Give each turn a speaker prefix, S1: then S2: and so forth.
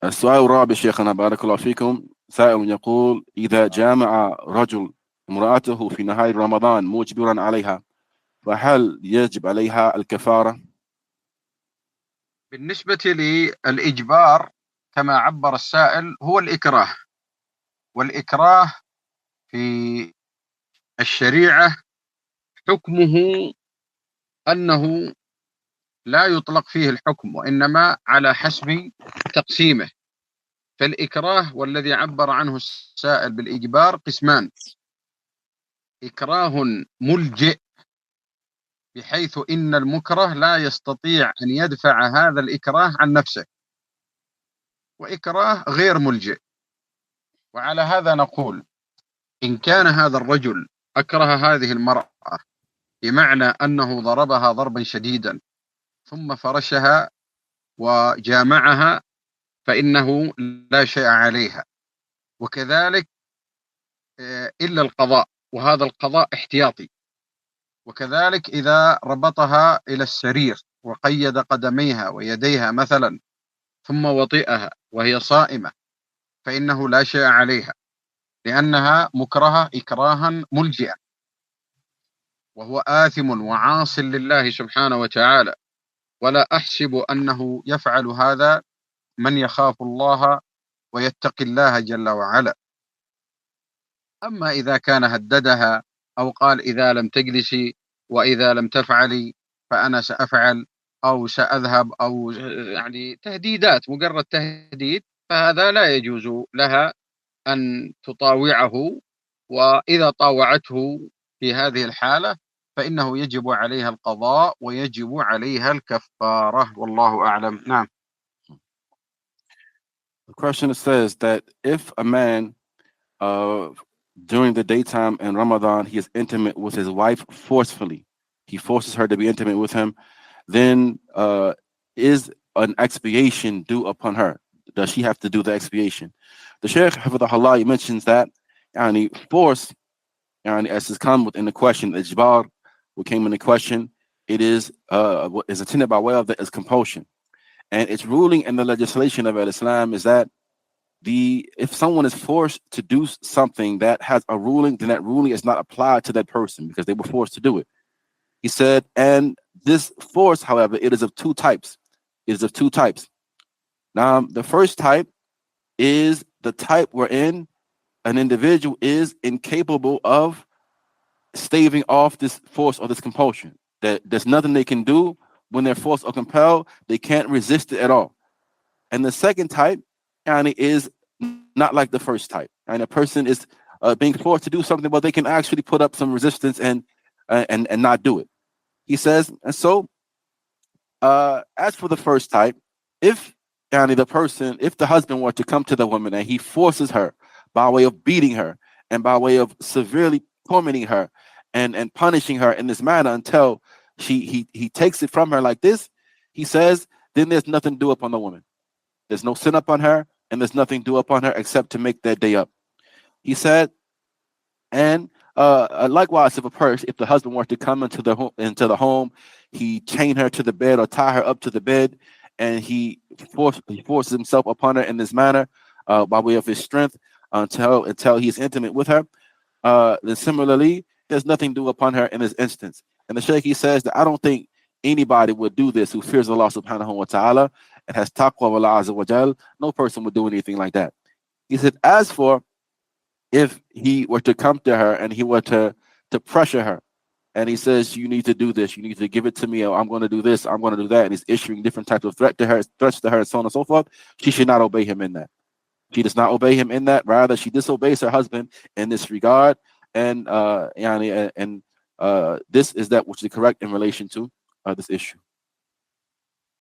S1: السؤال الرابع شيخنا بارك الله فيكم، سائل يقول: إذا جامع رجل امرأته في نهاية رمضان مجبرا عليها، فهل يجب عليها الكفارة؟
S2: بالنسبة للإجبار كما عبر السائل هو الإكراه، والإكراه في الشريعة حكمه أنه لا يطلق فيه الحكم، وإنما على حسب تقسيمه. فالإكراه والذي عبر عنه السائل بالإجبار قسمان: إكراه ملجئ بحيث إن المكره لا يستطيع أن يدفع هذا الإكراه عن نفسه، وإكراه غير ملجئ. وعلى هذا نقول: إن كان هذا الرجل أكره هذه المرأة بمعنى أنه ضربها ضربا شديدا ثم فرشها وجامعها فإنه لا شيء عليها، وكذلك إلا القضاء، وهذا القضاء احتياطي. وكذلك إذا ربطها إلى السرير وقيد قدميها ويديها مثلا ثم وطئها وهي صائمة فإنه لا شيء عليها، لأنها مكرهة إكراها ملجئا، وهو آثم وعاص لله سبحانه وتعالى. ولا أحسب أنه يفعل هذا من يخاف الله ويتقي الله جل وعلا. أما إذا كان هددها أو قال: إذا لم تجلسي وإذا لم تفعلي فأنا سأفعل أو سأذهب، أو يعني تهديدات، مجرد تهديد، فهذا لا يجوز لها أن تطاوعه. وإذا طاوعته في هذه الحالة فإنه يجب عليها القضاء ويجب عليها الكفارة، والله أعلم. نعم.
S1: The question says that if a man during the daytime in Ramadan he is intimate with his wife forcefully, he forces her to be intimate with him, then is an expiation due upon her? Does she have to do the expiation? The Shaykh Hafidhahullah mentions that force, as is come within the question, ijbar, what came in the question, it is intended by way of that is compulsion. And its ruling in the legislation of Islam is that if someone is forced to do something that has a ruling, then that ruling is not applied to that person because they were forced to do it. He said, and this force, however, it is of two types. It is of two types. Now, the first type is the type wherein an individual is incapable of staving off this force or this compulsion. That there's nothing they can do when they're forced or compelled. They can't resist it at all. And the second type is not like the first type. And a person is being forced to do something, but they can actually put up some resistance and not do it. He says, and so as for the first type, if the husband were to come to the woman and he forces her by way of beating her and by way of severely tormenting her and punishing her in this manner until he takes it from her like this, he says, then there's nothing due upon the woman. There's no sin upon her, and there's nothing due upon her except to make that day up. He said, and likewise, if the husband were to come into the home, he chain her to the bed or tie her up to the bed, and he forces himself upon her in this manner by way of his strength until he is intimate with her. Then similarly, there's nothing due upon her in this instance. And the Shaykh, he says that I don't think anybody would do this who fears Allah subhanahu wa ta'ala and has taqwa of Allah azza wa jal. No person would do anything like that. He said, as for if he were to come to her and he were to pressure her, and he says, you need to do this, you need to give it to me, or I'm going to do this, I'm going to do that, and he's issuing different types of threats to her, and so on and so forth, she should not obey him in that. She does not obey him in that. Rather, she disobeys her husband in this regard, and this is that which is correct in relation to this issue.